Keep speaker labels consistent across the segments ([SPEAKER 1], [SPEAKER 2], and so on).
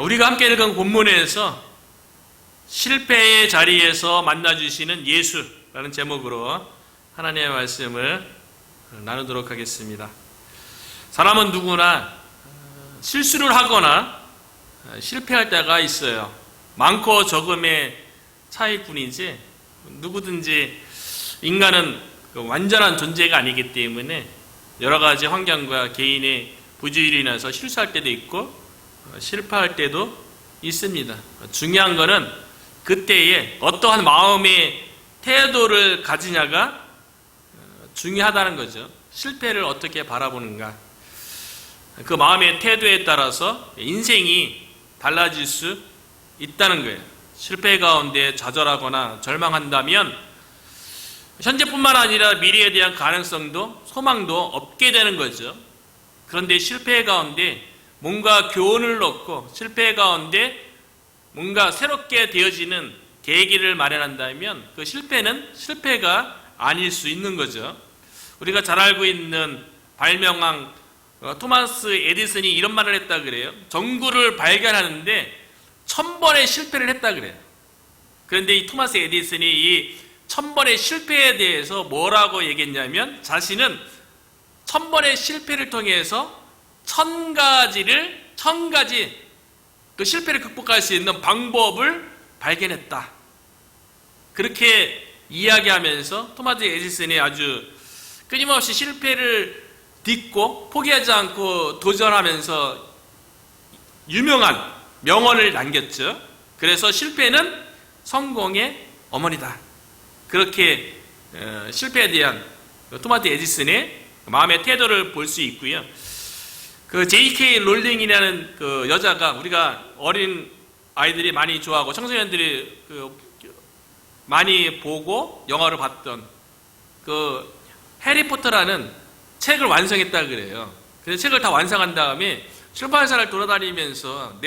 [SPEAKER 1] 우리가 함께 읽은 본문에서 실패의 자리에서 만나주시는 예수라는 제목으로 하나님의 말씀을 나누도록 하겠습니다. 사람은 누구나 실수를 하거나 실패할 때가 있어요. 많고 적음의 차이뿐이지 누구든지 인간은 완전한 존재가 아니기 때문에 여러 가지 환경과 개인의 부주의로 인해서 실수할 때도 있고 실패할 때도 있습니다. 중요한 것은 그때에 어떠한 마음의 태도를 가지냐가 중요하다는 거죠. 실패를 어떻게 바라보는가. 그 마음의 태도에 따라서 인생이 달라질 수 있다는 거예요. 실패 가운데 좌절하거나 절망한다면 현재뿐만 아니라 미래에 대한 가능성도 소망도 없게 되는 거죠. 그런데 실패 가운데 뭔가 교훈을 얻고 실패 가운데 뭔가 새롭게 되어지는 계기를 마련한다면 그 실패는 실패가 아닐 수 있는 거죠. 우리가 잘 알고 있는 발명왕 토마스 에디슨이 이런 말을 했다 그래요. 전구를 발견하는데 1000번의 실패를 했다 그래요. 그런데 이 토마스 에디슨이 이 1000번의 실패에 대해서 뭐라고 얘기했냐면 자신은 1000번의 실패를 통해서 1000가지 그 실패를 극복할 수 있는 방법을 발견했다. 그렇게 이야기하면서 토마스 에디슨이 아주 끊임없이 실패를 딛고 포기하지 않고 도전하면서 유명한 명언을 남겼죠. 그래서 실패는 성공의 어머니다. 그렇게 실패에 대한 토마스 에디슨의 마음의 태도를 볼 수 있고요. 그 J.K. 롤링이라는 그 여자가 우리가 어린 아이들이 많이 좋아하고 청소년들이 많이 보고 영화를 봤던 그 해리포터라는 책을 완성했다 그래요. 그래서 책을 다 완성한 다음에 출판사를 돌아다니면서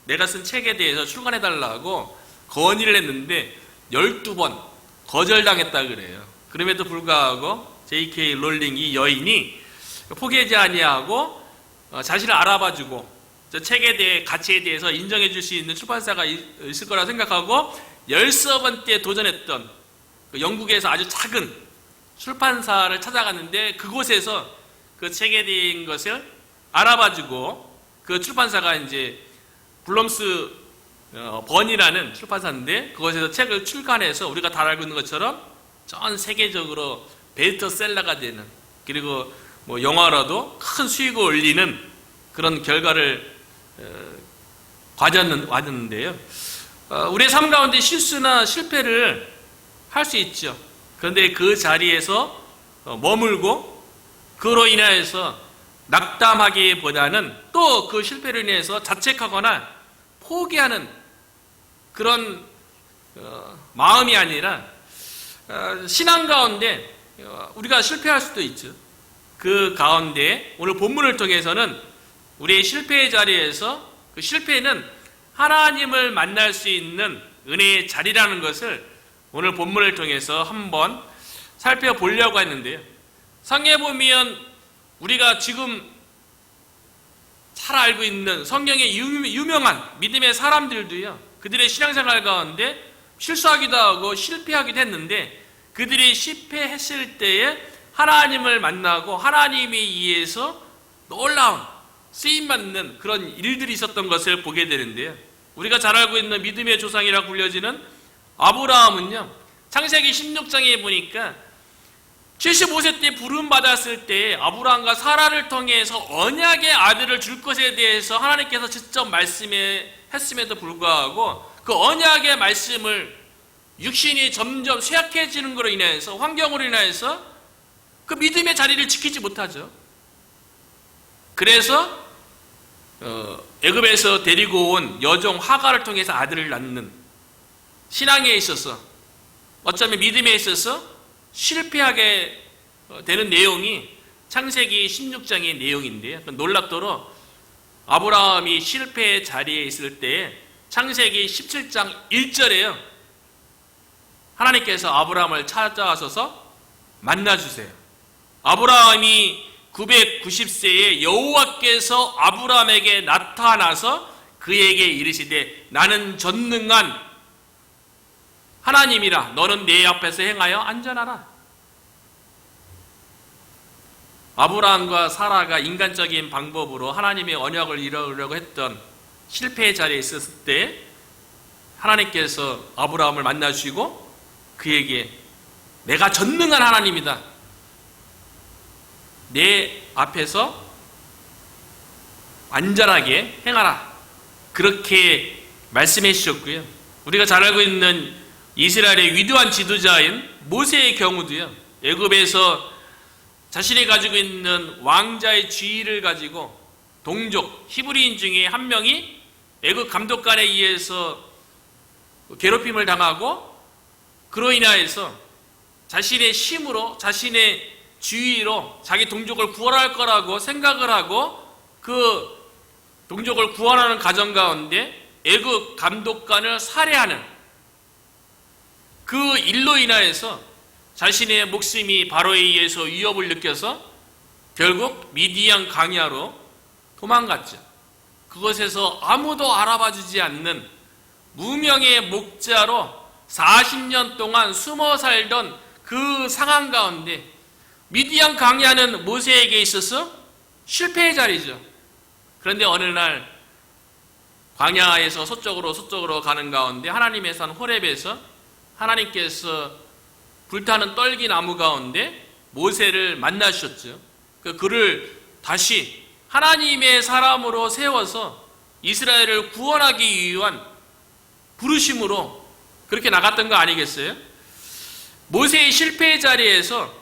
[SPEAKER 1] 내가 쓴 책에 대해서 출간해달라고 건의를 했는데 12번 거절당했다 그래요. 그럼에도 불구하고 J.K. 롤링 이 여인이 포기하지 아니하고 자신을 알아봐주고 저 책에 대해 가치에 대해서 인정해 줄 수 있는 출판사가 있을 거라 생각하고 13번째 도전했던 영국에서 아주 작은 출판사를 찾아갔는데 그곳에서 그 책에 대한 것을 알아봐주고 그 출판사가 이제 블럼스 번이라는 출판사인데 그곳에서 책을 출간해서 우리가 다 알고 있는 것처럼 전 세계적으로 베스트셀러가 되는 그리고 뭐 영화라도 큰 수익을 올리는 그런 결과를 가졌는데요. 우리의 삶 가운데 실수나 실패를 할 수 있죠. 그런데 그 자리에서 머물고 그로 인하여서 낙담하기보다는 또 그 실패로 인해서 자책하거나 포기하는 그런 마음이 아니라 신앙 가운데 우리가 실패할 수도 있죠. 그 가운데 오늘 본문을 통해서는 우리의 실패의 자리에서 그 실패는 하나님을 만날 수 있는 은혜의 자리라는 것을 오늘 본문을 통해서 한번 살펴보려고 했는데요. 성경에 보면 우리가 지금 잘 알고 있는 성경의 유명한 믿음의 사람들도요. 그들의 신앙생활 가운데 실수하기도 하고 실패하기도 했는데 그들이 실패했을 때에 하나님을 만나고 하나님에 의해서 놀라운 쓰임받는 그런 일들이 있었던 것을 보게 되는데요. 우리가 잘 알고 있는 믿음의 조상이라고 불려지는 아브라함은요. 창세기 16장에 보니까 75세 때 부름받았을 때 아브라함과 사라를 통해서 언약의 아들을 줄 것에 대해서 하나님께서 직접 말씀했음에도 불구하고 그 언약의 말씀을 육신이 점점 쇠약해지는 것으로 인해서 환경으로 인해서 그 믿음의 자리를 지키지 못하죠. 그래서 애굽에서 데리고 온 여종 하가를 통해서 아들을 낳는 신앙에 있어서 어쩌면 믿음에 있어서 실패하게 되는 내용이 창세기 16장의 내용인데요. 놀랍도록 아브라함이 실패의 자리에 있을 때 창세기 17장 1절에요. 하나님께서 아브라함을 찾아와서 만나주세요. 아브라함이 990세에 여호와께서 아브라함에게 나타나서 그에게 이르시되 나는 전능한 하나님이라 너는 내 앞에서 행하여 안전하라. 아브라함과 사라가 인간적인 방법으로 하나님의 언약을 이루려고 했던 실패의 자리에 있었을 때 하나님께서 아브라함을 만나주시고 그에게 내가 전능한 하나님이다. 내 앞에서 안전하게 행하라. 그렇게 말씀해 주셨고요. 우리가 잘 알고 있는 이스라엘의 위대한 지도자인 모세의 경우도요. 애굽에서 자신이 가지고 있는 왕자의 지위를 가지고 동족 히브리인 중에 한 명이 애굽 감독관에 의해서 괴롭힘을 당하고 그로 인하여서 자신의 힘으로 자신의 지위로 자기 동족을 구원할 거라고 생각을 하고 그 동족을 구원하는 과정 가운데 애굽 감독관을 살해하는 그 일로 인하여서 자신의 목숨이 바로에 의해서 위협을 느껴서 결국 미디안 광야로 도망갔죠. 그곳에서 아무도 알아봐주지 않는 무명의 목자로 40년 동안 숨어 살던 그 상황 가운데 미디안 광야는 모세에게 있어서 실패의 자리죠. 그런데 어느 날 광야에서 서쪽으로 가는 가운데 하나님의 산 호렙에서 하나님께서 불타는 떨기 나무 가운데 모세를 만나주셨죠. 그를 다시 하나님의 사람으로 세워서 이스라엘을 구원하기 위한 부르심으로 그렇게 나갔던 거 아니겠어요? 모세의 실패의 자리에서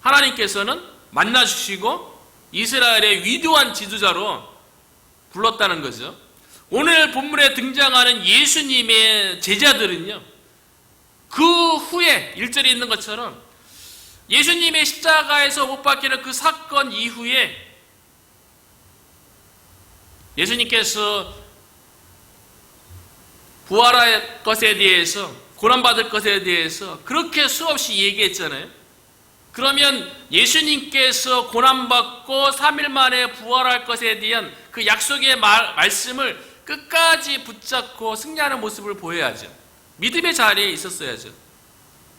[SPEAKER 1] 하나님께서는 만나주시고 이스라엘의 위대한 지도자로 불렀다는 거죠. 오늘 본문에 등장하는 예수님의 제자들은요, 그 후에 1절에 있는 것처럼 예수님의 십자가에서 못 박히는 그 사건 이후에 예수님께서 부활할 것에 대해서 고난받을 것에 대해서 그렇게 수없이 얘기했잖아요. 그러면 예수님께서 고난받고 3일 만에 부활할 것에 대한 그 약속의 말씀을 끝까지 붙잡고 승리하는 모습을 보여야죠. 믿음의 자리에 있었어야죠.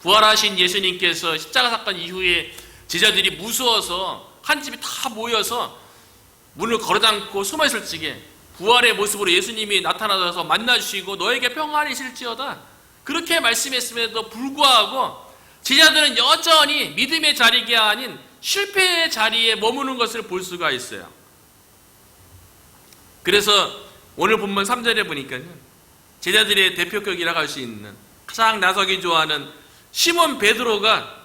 [SPEAKER 1] 부활하신 예수님께서 십자가 사건 이후에 제자들이 무서워서 한 집이 다 모여서 문을 걸어담고 숨어있을 적에 부활의 모습으로 예수님이 나타나서 만나주시고 너에게 평안이 있을지어다 그렇게 말씀했음에도 불구하고 제자들은 여전히 믿음의 자리가 아닌 실패의 자리에 머무는 것을 볼 수가 있어요. 그래서 오늘 본문 3절에 보니까요, 제자들의 대표격이라고 할 수 있는 가장 나서기 좋아하는 시몬 베드로가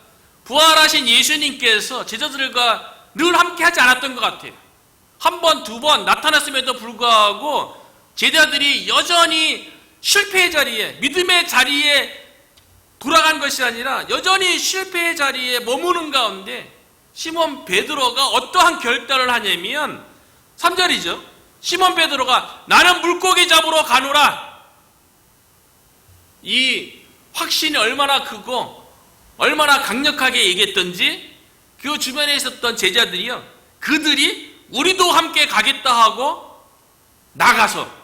[SPEAKER 1] 부활하신 예수님께서 제자들과 늘 함께 하지 않았던 것 같아요. 한 번, 두 번 나타났음에도 불구하고 제자들이 여전히 실패의 자리에, 믿음의 자리에 돌아간 것이 아니라 여전히 실패의 자리에 머무는 가운데 시몬 베드로가 어떠한 결단을 하냐면 3절이죠. 시몬 베드로가 나는 물고기 잡으러 가노라. 이 확신이 얼마나 크고 얼마나 강력하게 얘기했던지 그 주변에 있었던 제자들이요, 그들이 우리도 함께 가겠다 하고 나가서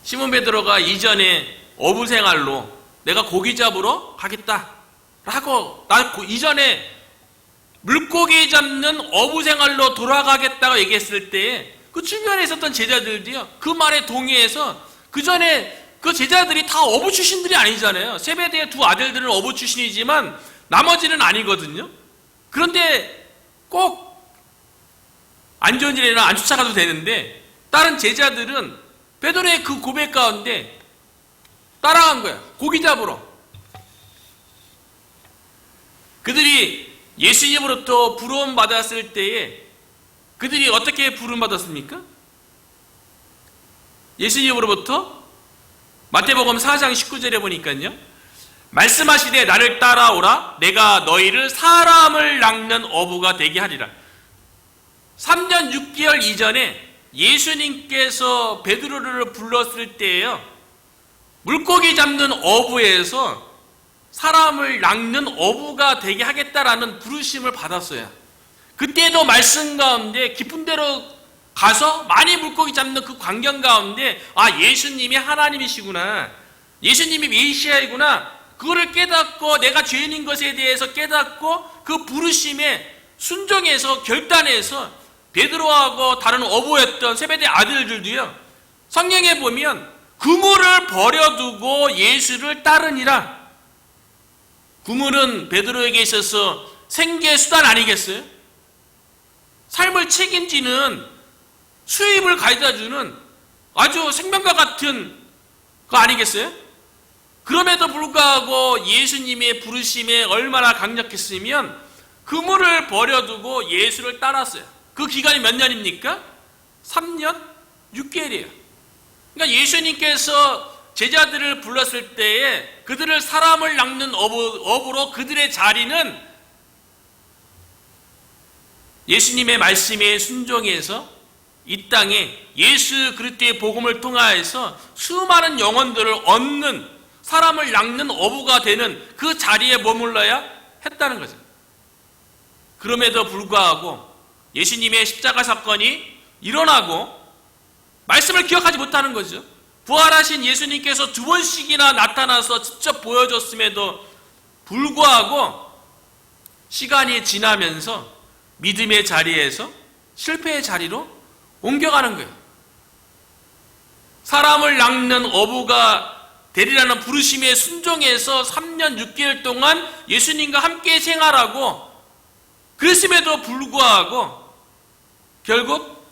[SPEAKER 1] 시몬 베드로가 이전에 어부 생활로 내가 고기 잡으러 가겠다 라고 이전에 물고기 잡는 어부 생활로 돌아가겠다고 얘기했을 때 그 주변에 있었던 제자들도요 그 말에 동의해서 그 전에 그 제자들이 다 어부 출신들이 아니잖아요. 세베대의 두 아들들은 어부 출신이지만 나머지는 아니거든요. 그런데 꼭 안 좋은 일에는 안 쫓아가도 되는데 다른 제자들은 베드로의 그 고백 가운데 따라간 거야. 고기 잡으러. 그들이 예수님으로부터 부름 받았을 때에 그들이 어떻게 부름 받았습니까? 예수님으로부터 마태복음 4장 19절에 보니까요, 말씀하시되 나를 따라오라 내가 너희를 사람을 낚는 어부가 되게 하리라. 3년 6개월 이전에 예수님께서 베드로를 불렀을 때에요, 물고기 잡는 어부에서 사람을 낚는 어부가 되게 하겠다라는 부르심을 받았어요. 그때도 말씀 가운데 깊은 데로 가서 많이 물고기 잡는 그 광경 가운데 예수님이 하나님이시구나, 예수님이 메시아이구나, 그거를 깨닫고 내가 죄인인 것에 대해서 깨닫고 그 부르심에 순종해서 결단해서 베드로하고 다른 어부였던 세베대 아들들도요, 성경에 보면 그물을 버려두고 예수를 따르니라. 그물은 베드로에게 있어서 생계 수단 아니겠어요? 삶을 책임지는, 수입을 가져다주는 아주 생명과 같은 거 아니겠어요? 그럼에도 불구하고 예수님의 부르심에 얼마나 강력했으면 그물을 버려두고 예수를 따랐어요. 그 기간이 몇 년입니까? 3년 6개월이에요. 그러니까 예수님께서 제자들을 불렀을 때에 그들을 사람을 낚는 어부로 그들의 자리는 예수님의 말씀에 순종해서 이 땅에 예수 그리스도의 복음을 통하여서 수많은 영혼들을 얻는, 사람을 낚는 어부가 되는 그 자리에 머물러야 했다는 거죠. 그럼에도 불구하고 예수님의 십자가 사건이 일어나고 말씀을 기억하지 못하는 거죠. 부활하신 예수님께서 2번씩이나 나타나서 직접 보여줬음에도 불구하고 시간이 지나면서 믿음의 자리에서 실패의 자리로 옮겨가는 거예요. 사람을 낚는 어부가 되리라는 부르심에 순종해서 3년 6개월 동안 예수님과 함께 생활하고, 그랬음에도 불구하고 결국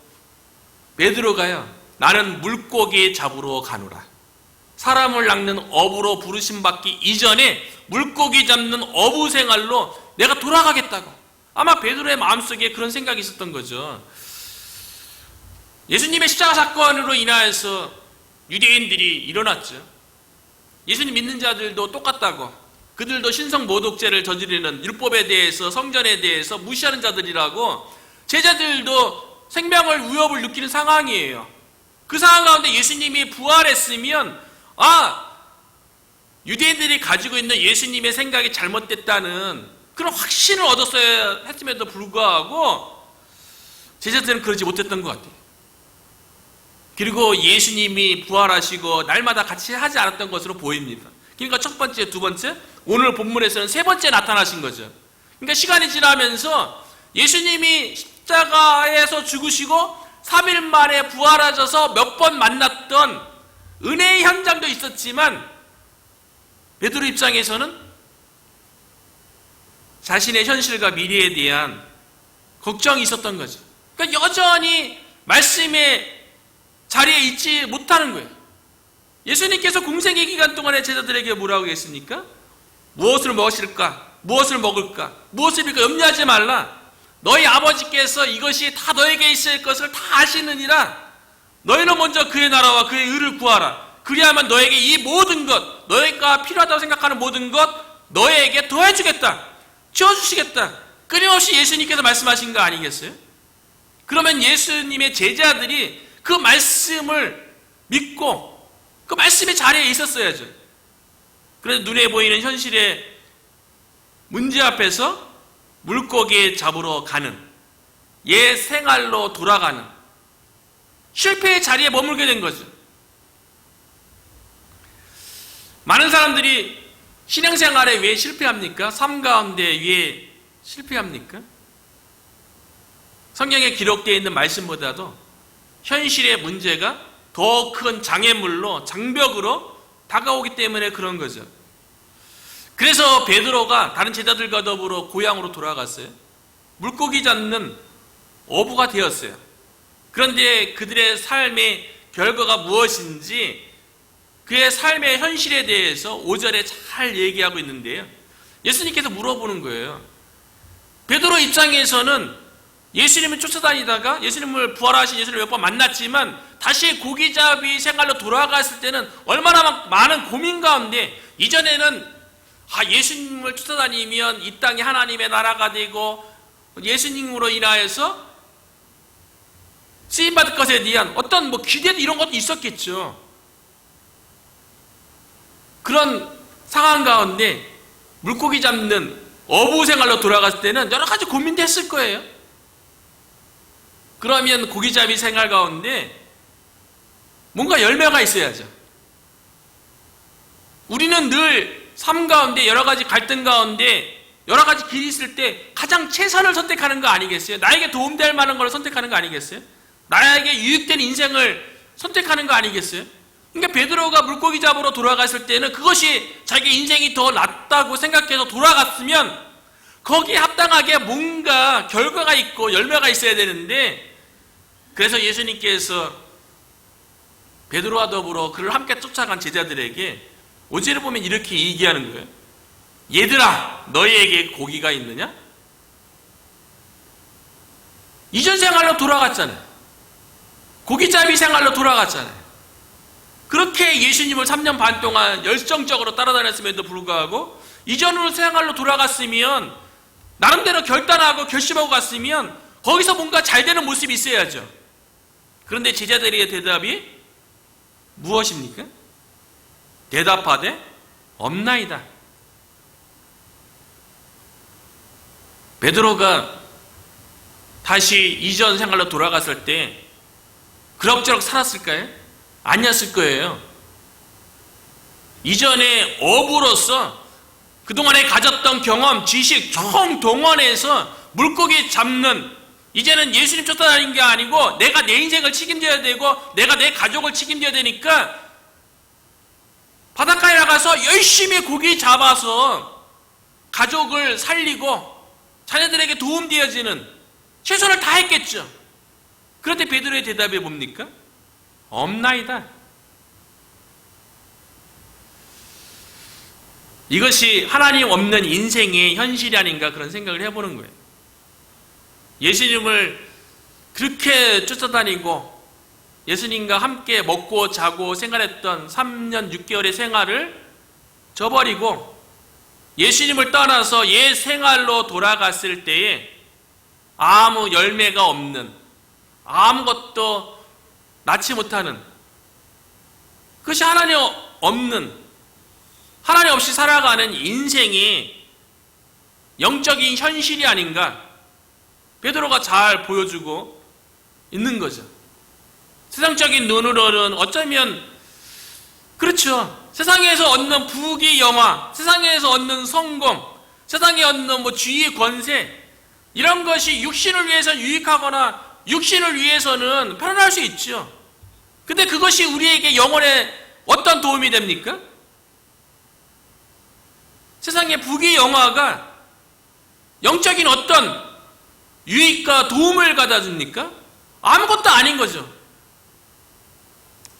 [SPEAKER 1] 베드로가요, 나는 물고기 잡으러 가노라, 사람을 낚는 어부로 부르심 받기 이전에 물고기 잡는 어부 생활로 내가 돌아가겠다고, 아마 베드로의 마음속에 그런 생각이 있었던 거죠. 예수님의 십자가 사건으로 인하여서 유대인들이 일어났죠. 예수님 믿는 자들도 똑같다고, 그들도 신성 모독죄를 저지르는, 율법에 대해서, 성전에 대해서 무시하는 자들이라고, 제자들도 생명을 위협을 느끼는 상황이에요. 그 상황 가운데 예수님이 부활했으면 유대인들이 가지고 있는 예수님의 생각이 잘못됐다는 그런 확신을 얻었어야 했음에도 불구하고 제자들은 그러지 못했던 것 같아요. 그리고 예수님이 부활하시고 날마다 같이 하지 않았던 것으로 보입니다. 그러니까 첫 번째, 두 번째, 오늘 본문에서는 세 번째 나타나신 거죠. 그러니까 시간이 지나면서 예수님이 십자가에서 죽으시고 3일 만에 부활하셔서 몇 번 만났던 은혜의 현장도 있었지만 베드로 입장에서는 자신의 현실과 미래에 대한 걱정이 있었던 거죠. 그러니까 여전히 말씀의 자리에 있지 못하는 거예요. 예수님께서 공생의 기간 동안에 제자들에게 뭐라고 했습니까? 무엇을 먹으실까? 무엇을 먹을까? 무엇을 입을까? 염려하지 말라. 너희 아버지께서 이것이 다 너에게 있을 것을 다 아시느니라. 너희는 먼저 그의 나라와 그의 의를 구하라. 그리하면 너에게 이 모든 것, 너희가 필요하다고 생각하는 모든 것 너희에게 더해주겠다. 채워주시겠다. 끊임없이 예수님께서 말씀하신 거 아니겠어요? 그러면 예수님의 제자들이 그 말씀을 믿고 그 말씀의 자리에 있었어야죠. 그래서 눈에 보이는 현실의 문제 앞에서 물고기 잡으러 가는, 옛 생활로 돌아가는 실패의 자리에 머물게 된 거죠. 많은 사람들이 신앙생활에 왜 실패합니까? 삶 가운데 왜 실패합니까? 성경에 기록되어 있는 말씀보다도 현실의 문제가 더 큰 장애물로, 장벽으로 다가오기 때문에 그런 거죠. 그래서 베드로가 다른 제자들과 더불어 고향으로 돌아갔어요. 물고기 잡는 어부가 되었어요. 그런데 그들의 삶의 결과가 무엇인지 그의 삶의 현실에 대해서 5절에 잘 얘기하고 있는데요. 예수님께서 물어보는 거예요. 베드로 입장에서는 예수님을 쫓아다니다가 예수님을 부활하신 예수님을 몇 번 만났지만 다시 고기잡이 생활로 돌아갔을 때는 얼마나 많은 고민 가운데 이전에는 예수님을 쫓아다니면 이 땅이 하나님의 나라가 되고 예수님으로 인하여서 쓰임받을 것에 대한 어떤 기대도 이런 것도 있었겠죠. 그런 상황 가운데 물고기 잡는 어부 생활로 돌아갔을 때는 여러 가지 고민도 했을 거예요. 그러면 고기잡이 생활 가운데 뭔가 열매가 있어야죠. 우리는 늘 삶 가운데 여러 가지 갈등 가운데 여러 가지 길이 있을 때 가장 최선을 선택하는 거 아니겠어요? 나에게 도움될 만한 걸 선택하는 거 아니겠어요? 나에게 유익된 인생을 선택하는 거 아니겠어요? 그러니까 베드로가 물고기 잡으러 돌아갔을 때는 그것이 자기 인생이 더 낫다고 생각해서 돌아갔으면 거기에 합당하게 뭔가 결과가 있고 열매가 있어야 되는데, 그래서 예수님께서 베드로와 더불어 그를 함께 쫓아간 제자들에게 5절을 보면 이렇게 얘기하는 거예요. 얘들아, 너희에게 고기가 있느냐? 이전 생활로 돌아갔잖아요. 고기잡이 생활로 돌아갔잖아요. 그렇게 예수님을 3년 반 동안 열정적으로 따라다녔음에도 불구하고 이전으로 생활로 돌아갔으면, 나름대로 결단하고 결심하고 갔으면 거기서 뭔가 잘 되는 모습이 있어야죠. 그런데 제자들의 대답이 무엇입니까? 대답하되 없나이다. 베드로가 다시 이전 생활로 돌아갔을 때 그럭저럭 살았을까요? 아니었을 거예요. 이전에 어부로서 그동안에 가졌던 경험, 지식 총동원해서 물고기 잡는, 이제는 예수님 쫓아다니는 게 아니고 내가 내 인생을 책임져야 되고 내가 내 가족을 책임져야 되니까 바닷가에 나가서 열심히 고기 잡아서 가족을 살리고 자녀들에게 도움되어지는 최선을 다했겠죠. 그런데 베드로의 대답이 뭡니까? 없나이다. 이것이 하나님 없는 인생의 현실이 아닌가 그런 생각을 해보는 거예요. 예수님을 그렇게 쫓아다니고 예수님과 함께 먹고 자고 생활했던 3년 6개월의 생활을 저버리고 예수님을 떠나서 옛 생활로 돌아갔을 때에 아무 열매가 없는, 아무것도 낳지 못하는, 그것이 하나님 없는, 하나님 없이 살아가는 인생이 영적인 현실이 아닌가 베드로가 잘 보여주고 있는 거죠. 세상적인 눈으로는 어쩌면 그렇죠. 세상에서 얻는 부귀 영화, 세상에서 얻는 성공, 세상에 얻는 지위 권세, 이런 것이 육신을 위해서 유익하거나 육신을 위해서는 편안할 수 있죠. 근데 그것이 우리에게 영혼에 어떤 도움이 됩니까? 세상의 부귀 영화가 영적인 어떤 유익과 도움을 갖다 줍니까? 아무것도 아닌 거죠.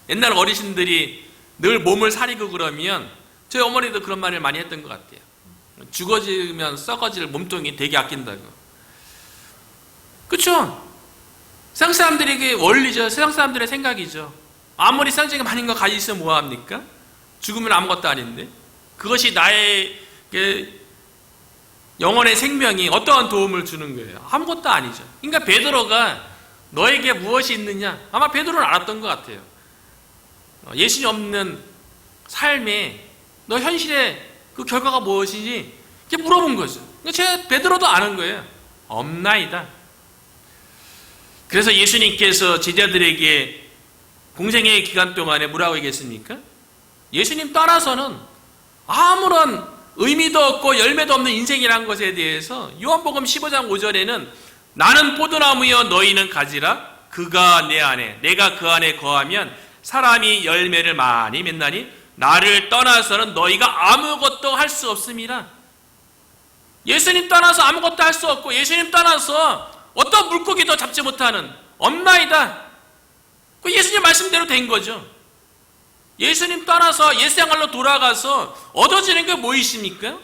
[SPEAKER 1] 옛날 어르신들이 늘 몸을 사리고 그러면 저희 어머니도 그런 말을 많이 했던 것 같아요. 죽어지면 썩어질 몸통이 되게 아낀다고. 그렇죠? 세상 사람들에게 원리죠. 세상 사람들의 생각이죠. 아무리 세상적인 많은 거 가지고 있으면 뭐합니까? 죽으면 아무것도 아닌데 그것이 나에게 영혼의 생명이 어떠한 도움을 주는 거예요? 아무것도 아니죠. 그러니까 베드로가 너에게 무엇이 있느냐? 아마 베드로는 알았던 것 같아요. 예수님 없는 삶에 너 현실의 그 결과가 무엇이지? 이렇게 물어본 거죠. 그러니까 베드로도 아는 거예요. 없나이다. 그래서 예수님께서 제자들에게 공생의 기간 동안에 뭐라고 얘기했습니까? 예수님 떠나서는 아무런 의미도 없고 열매도 없는 인생이라는 것에 대해서 요한복음 15장 5절에는 나는 포도나무여 너희는 가지라 그가 내 안에 내가 그 안에 거하면 사람이 열매를 많이 맺나니 나를 떠나서는 너희가 아무것도 할 수 없음이라. 예수님 떠나서 아무것도 할 수 없고 예수님 떠나서 어떤 물고기도 잡지 못하는 없나이다. 그 예수님 말씀대로 된 거죠. 예수님 떠나서 옛생활로 돌아가서 얻어지는 게 무엇입니까?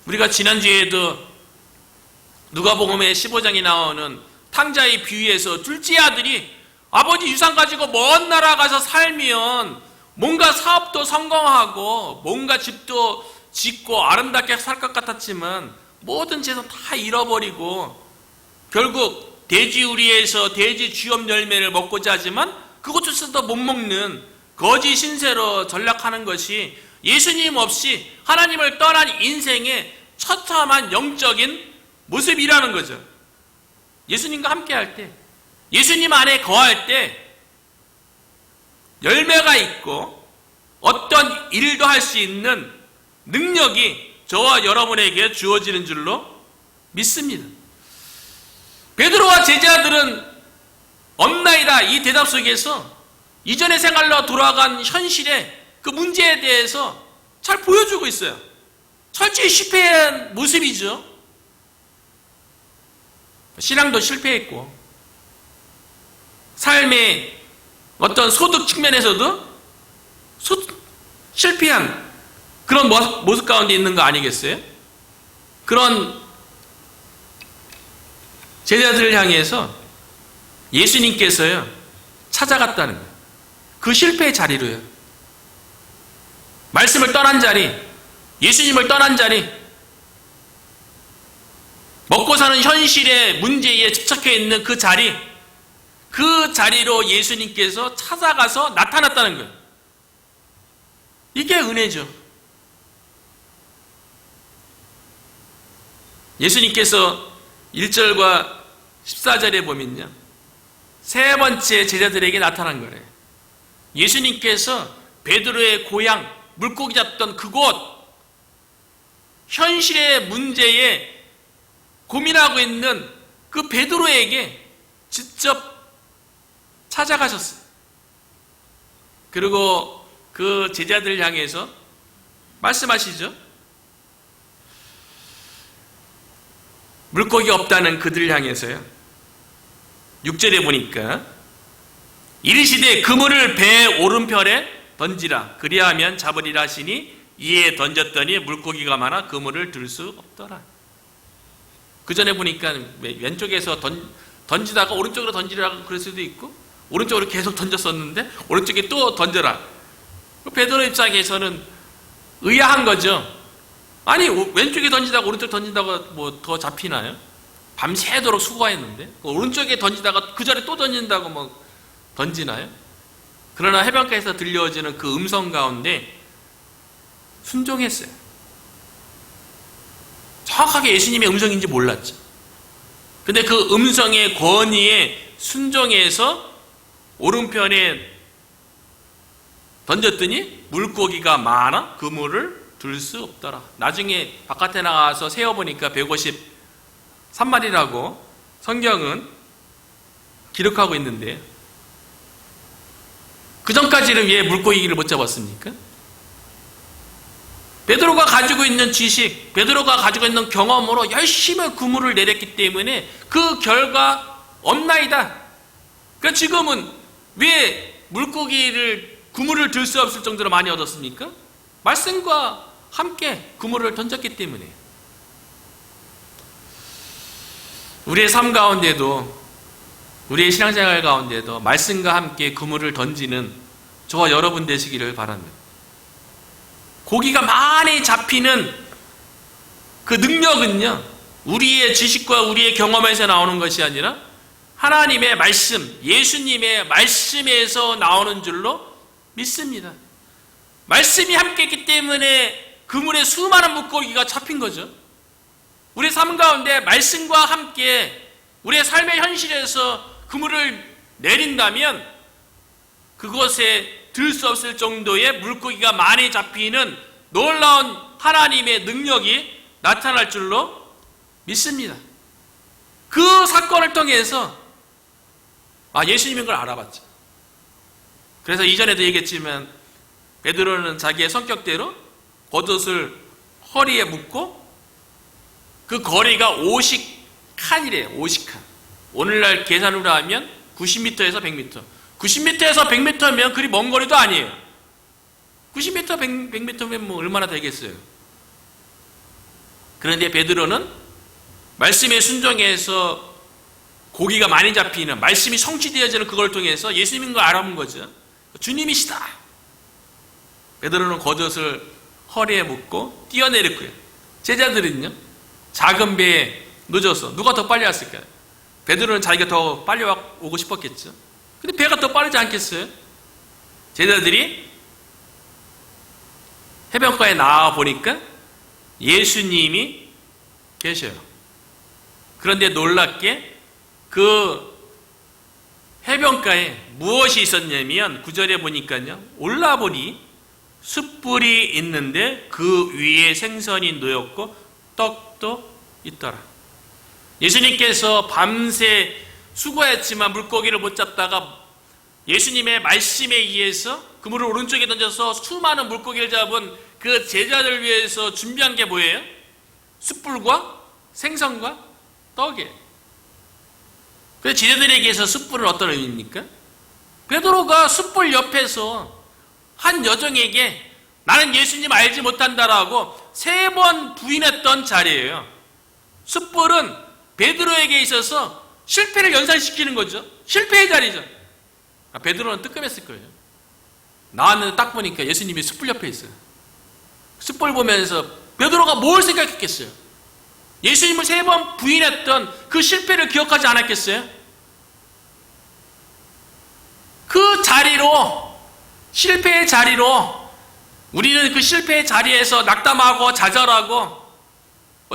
[SPEAKER 1] 우리가 지난주에도 누가복음의 15장에 나오는 탕자의 비유에서 둘째 아들이 아버지 유산 가지고 먼 나라 가서 살면 뭔가 사업도 성공하고 뭔가 집도 짓고 아름답게 살 것 같았지만 모든 재산 다 잃어버리고 결국 돼지우리에서 돼지 쥐염 열매를 먹고자 하지만 그것조차도 못 먹는 거지 신세로 전락하는 것이 예수님 없이 하나님을 떠난 인생의 처참한 영적인 모습이라는 거죠. 예수님과 함께 할 때, 예수님 안에 거할 때 열매가 있고 어떤 일도 할 수 있는 능력이 저와 여러분에게 주어지는 줄로 믿습니다. 베드로와 제자들은 없나이다 이 대답 속에서 이전의 생활로 돌아간 현실의 그 문제에 대해서 잘 보여주고 있어요. 철저히 실패한 모습이죠. 신앙도 실패했고 삶의 어떤 소득 측면에서도 실패한 그런 모습 가운데 있는 거 아니겠어요? 그런 제자들을 향해서 예수님께서요 찾아갔다는 거예요. 그 실패의 자리로요. 말씀을 떠난 자리, 예수님을 떠난 자리, 먹고 사는 현실의 문제에 집착해 있는 그 자리, 그 자리로 예수님께서 찾아가서 나타났다는 거예요. 이게 은혜죠. 예수님께서 1절과 14절에 보면요, 세 번째 제자들에게 나타난 거래요. 예수님께서 베드로의 고향, 물고기 잡던 그곳, 현실의 문제에 고민하고 있는 그 베드로에게 직접 찾아가셨어요. 그리고 그 제자들을 향해서 말씀하시죠. 물고기 없다는 그들을 향해서요. 6절에 보니까 이르시되 그물을 배 오른편에 던지라 그리하면 잡으리라 하시니 이에 던졌더니 물고기가 많아 그물을 들 수 없더라. 그 전에 보니까 왼쪽에서 던지다가 오른쪽으로 던지라고 그럴 수도 있고 오른쪽으로 계속 던졌었는데 오른쪽에 또 던져라. 베드로 입장에서는 의아한 거죠. 아니 왼쪽에 던지다가 오른쪽 던진다고 뭐 더 잡히나요? 밤새도록 수고했는데 오른쪽에 던지다가 그 자리에 또 던진다고 뭐 던지나요? 그러나 해변가에서 들려오지는 그 음성 가운데 순종했어요. 정확하게 예수님의 음성인지 몰랐죠. 근데 그 음성의 권위에 순종해서 오른편에 던졌더니 물고기가 많아 그물을 들 수 없더라. 나중에 바깥에 나가서 세어보니까 153마리라고 성경은 기록하고 있는데 그 전까지는 왜 물고기를 못 잡았습니까? 베드로가 가지고 있는 지식, 베드로가 가지고 있는 경험으로 열심히 그물을 내렸기 때문에 그 결과 없나이다. 그러니까 지금은 왜 물고기를 그물을 들 수 없을 정도로 많이 얻었습니까? 말씀과 함께 그물을 던졌기 때문에. 우리의 삶 가운데도 우리의 신앙생활 가운데도 말씀과 함께 그물을 던지는 저와 여러분 되시기를 바랍니다. 고기가 많이 잡히는 그 능력은요, 우리의 지식과 우리의 경험에서 나오는 것이 아니라 하나님의 말씀, 예수님의 말씀에서 나오는 줄로 믿습니다. 말씀이 함께 있기 때문에 그물에 수많은 물고기가 잡힌 거죠. 우리 삶 가운데 말씀과 함께 우리의 삶의 현실에서 그물을 내린다면 그곳에 들 수 없을 정도의 물고기가 많이 잡히는 놀라운 하나님의 능력이 나타날 줄로 믿습니다. 그 사건을 통해서 예수님인 걸 알아봤죠. 그래서 이전에도 얘기했지만 베드로는 자기의 성격대로 겉옷을 허리에 묶고 그 거리가 50칸이래요. 50칸. 오늘날 계산으로 하면 90m에서 100m. 90m에서 100m면 그리 먼 거리도 아니에요. 90m, 100m면 뭐 얼마나 되겠어요. 그런데 베드로는 말씀에 순종해서 고기가 많이 잡히는 말씀이 성취되어지는 그걸 통해서 예수님인 걸 알아본 거죠. 주님이시다. 베드로는 겉옷을 허리에 묶고 뛰어내렸고요. 제자들은요, 작은 배에 늦어서 누가 더 빨리 왔을까요? 베드로는 자기가 더 빨리 오고 싶었겠죠. 근데 배가 더 빠르지 않겠어요? 제자들이 해변가에 나와 보니까 예수님이 계셔요. 그런데 놀랍게 그 해변가에 무엇이 있었냐면 9절에 보니까요, 올라보니 숯불이 있는데 그 위에 생선이 놓였고 떡도 있더라. 예수님께서 밤새 수고했지만 물고기를 못 잡다가 예수님의 말씀에 의해서 그물을 오른쪽에 던져서 수많은 물고기를 잡은 그 제자들 위해서 준비한 게 뭐예요? 숯불과 생선과 떡이에요. 그래서 제자들에게서 숯불은 어떤 의미입니까? 베드로가 숯불 옆에서 한 여종에게 나는 예수님 알지 못한다라고 3번 부인했던 자리예요. 숯불은 베드로에게 있어서 실패를 연상시키는 거죠. 실패의 자리죠. 베드로는 뜨끔했을 거예요. 나왔는데 딱 보니까 예수님이 숯불 옆에 있어요. 숯불 보면서 베드로가 뭘 생각했겠어요? 예수님을 3번 부인했던 그 실패를 기억하지 않았겠어요? 그 자리로, 실패의 자리로, 우리는 그 실패의 자리에서 낙담하고 좌절하고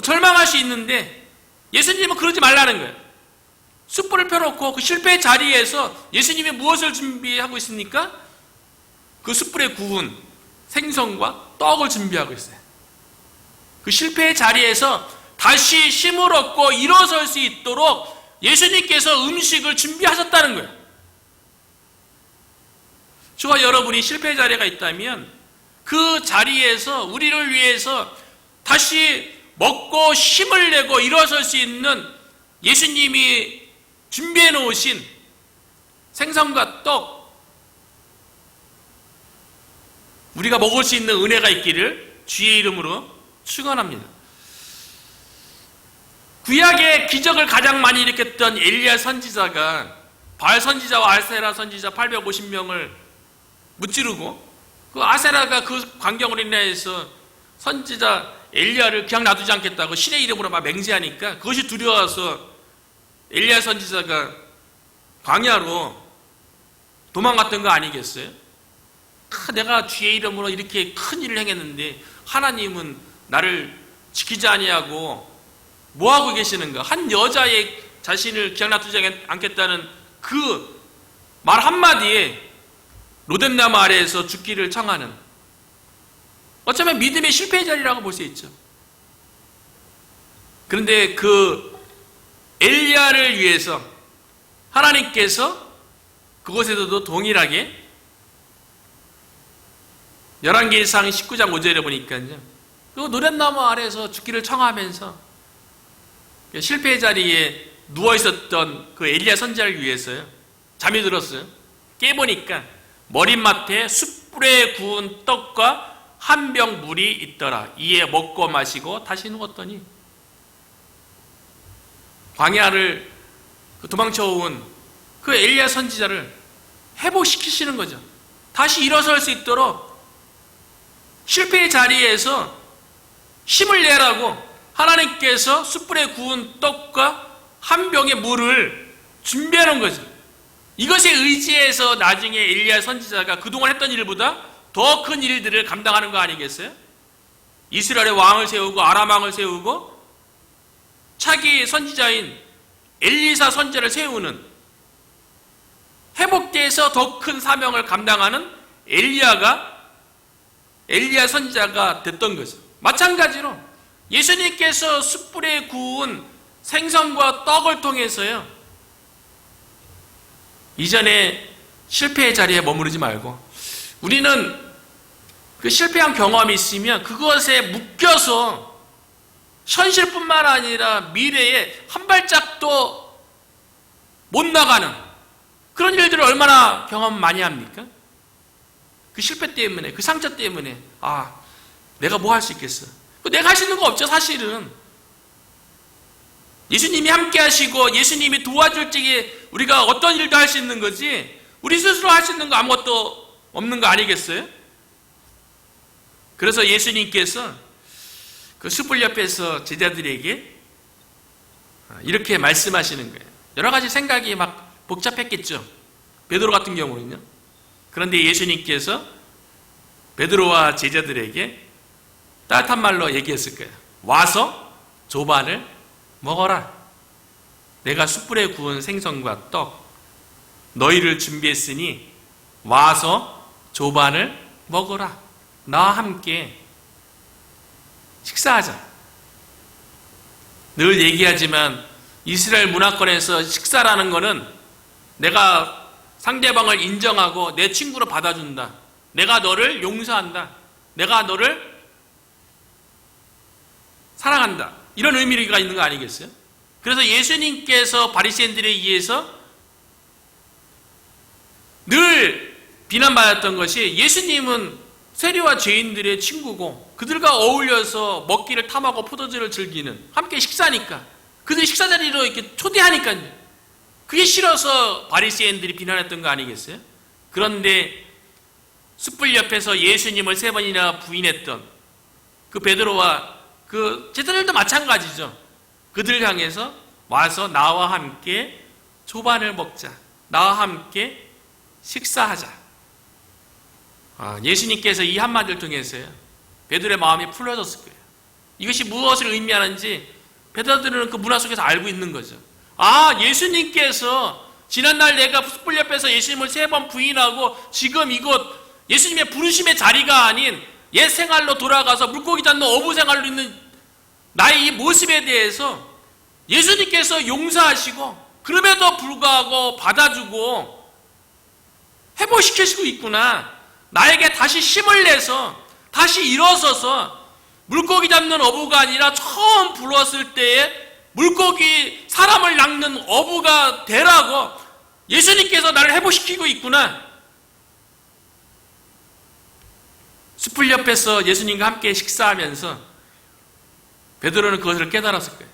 [SPEAKER 1] 절망할 수 있는데 예수님은 그러지 말라는 거예요. 숯불을 펴놓고 그 실패의 자리에서 예수님이 무엇을 준비하고 있습니까? 그 숯불에 구운 생선과 떡을 준비하고 있어요. 그 실패의 자리에서 다시 힘을 얻고 일어설 수 있도록 예수님께서 음식을 준비하셨다는 거예요. 저와 여러분이 실패의 자리가 있다면 그 자리에서 우리를 위해서 다시 먹고 힘을 내고 일어설 수 있는 예수님이 준비해 놓으신 생선과 떡, 우리가 먹을 수 있는 은혜가 있기를 주의 이름으로 축원합니다. 구약의 기적을 가장 많이 일으켰던 엘리야 선지자가 바알 선지자와 아세라 선지자 850명을 무찌르고 그 아세라가 그 광경으로 인해서 선지자 엘리야를 그냥 놔두지 않겠다고 신의 이름으로 막 맹세하니까 그것이 두려워서 엘리야 선지자가 광야로 도망갔던 거 아니겠어요? 내가 주의 이름으로 이렇게 큰 일을 행했는데 하나님은 나를 지키지 아니하고 뭐하고 계시는가? 한 여자의 자신을 그냥 놔두지 않겠다는 그 말 한마디에 로뎀나무 아래에서 죽기를 청하는, 어쩌면 믿음의 실패의 자리라고 볼 수 있죠. 그런데 그 엘리야를 위해서 하나님께서 그곳에서도 동일하게 열왕기상 19장 5절에 보니까요, 그 노랫나무 아래에서 죽기를 청하면서 실패의 자리에 누워있었던 그 엘리야 선지자를 위해서요, 잠이 들었어요. 깨보니까 머리맡에 숯불에 구운 떡과 한 병 물이 있더라. 이에 먹고 마시고 다시 누웠더니 광야를 도망쳐온 그 엘리야 선지자를 회복시키시는 거죠. 다시 일어설 수 있도록 실패의 자리에서 힘을 내라고 하나님께서 숯불에 구운 떡과 한 병의 물을 준비하는 거죠. 이것에 의지해서 나중에 엘리야 선지자가 그동안 했던 일보다 더 큰 일들을 감당하는 거 아니겠어요? 이스라엘의 왕을 세우고 아람 왕을 세우고 차기 선지자인 엘리사 선지자를 세우는, 회복돼서 더 큰 사명을 감당하는 엘리야 선지자가 됐던 거죠. 마찬가지로 예수님께서 숯불에 구운 생선과 떡을 통해서요, 이전에 실패의 자리에 머무르지 말고 우리는 그 실패한 경험이 있으면 그것에 묶여서 현실뿐만 아니라 미래에 한 발짝도 못 나가는 그런 일들을 얼마나 경험 많이 합니까? 그 실패 때문에, 그 상처 때문에 내가 뭐 할 수 있겠어? 내가 할 수 있는 거 없죠, 사실은. 예수님이 함께 하시고 예수님이 도와줄 적에 우리가 어떤 일도 할 수 있는 거지, 우리 스스로 할 수 있는 거 아무것도 없는 거 아니겠어요? 그래서 예수님께서 그 숯불 옆에서 제자들에게 이렇게 말씀하시는 거예요. 여러 가지 생각이 막 복잡했겠죠, 베드로 같은 경우는요. 그런데 예수님께서 베드로와 제자들에게 따뜻한 말로 얘기했을 거예요. 와서 조반을 먹어라. 내가 숯불에 구운 생선과 떡 너희를 준비했으니 와서 조반을 먹어라. 나와 함께 식사하자. 늘 얘기하지만 이스라엘 문화권에서 식사라는 것은 내가 상대방을 인정하고 내 친구로 받아준다. 내가 너를 용서한다. 내가 너를 사랑한다. 이런 의미가 있는 거 아니겠어요? 그래서 예수님께서 바리새인들에 의해서 늘 비난받았던 것이 예수님은 세리와 죄인들의 친구고 그들과 어울려서 먹기를 탐하고 포도주를 즐기는 함께 식사니까 그들 식사 자리로 이렇게 초대하니까요. 그게 싫어서 바리새인들이 비난했던 거 아니겠어요? 그런데 숯불 옆에서 예수님을 3번이나 부인했던 그 베드로와 그 제자들도 마찬가지죠. 그들 향해서 와서 나와 함께 조반을 먹자. 나와 함께 식사하자. 예수님께서 이 한마디를 통해서요. 베드로의 마음이 풀어졌을 거예요. 이것이 무엇을 의미하는지 베드로들은 그 문화 속에서 알고 있는 거죠. 예수님께서 지난날 내가 숯불 옆에서 예수님을 3번 부인하고 지금 이곳 예수님의 부르심의 자리가 아닌 옛 생활로 돌아가서 물고기 잡는 어부 생활로 있는 나의 이 모습에 대해서 예수님께서 용서하시고 그럼에도 불구하고 받아주고 회복시키시고 있구나. 나에게 다시 힘을 내서 다시 일어서서 물고기 잡는 어부가 아니라 처음 불었을 때에 물고기 사람을 낚는 어부가 되라고 예수님께서 나를 회복시키고 있구나. 숯불 옆에서 예수님과 함께 식사하면서 베드로는 그것을 깨달았을 거예요.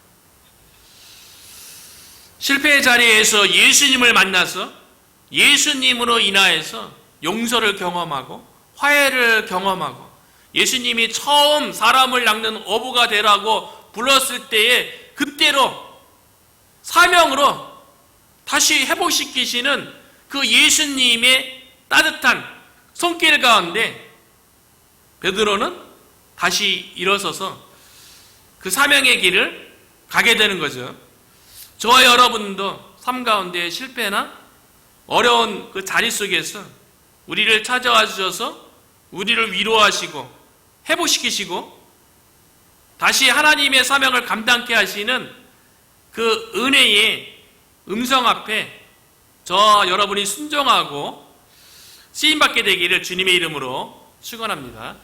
[SPEAKER 1] 실패의 자리에서 예수님을 만나서 예수님으로 인하여서 용서를 경험하고 화해를 경험하고 예수님이 처음 사람을 낚는 어부가 되라고 불렀을 때에 그때로 사명으로 다시 회복시키시는 그 예수님의 따뜻한 손길 가운데 베드로는 다시 일어서서 그 사명의 길을 가게 되는 거죠. 저와 여러분도 삶 가운데 실패나 어려운 그 자리 속에서 우리를 찾아와 주셔서 우리를 위로하시고 회복시키시고 다시 하나님의 사명을 감당케 하시는 그 은혜의 음성 앞에 저 여러분이 순종하고 쓰임받게 되기를 주님의 이름으로 축원합니다.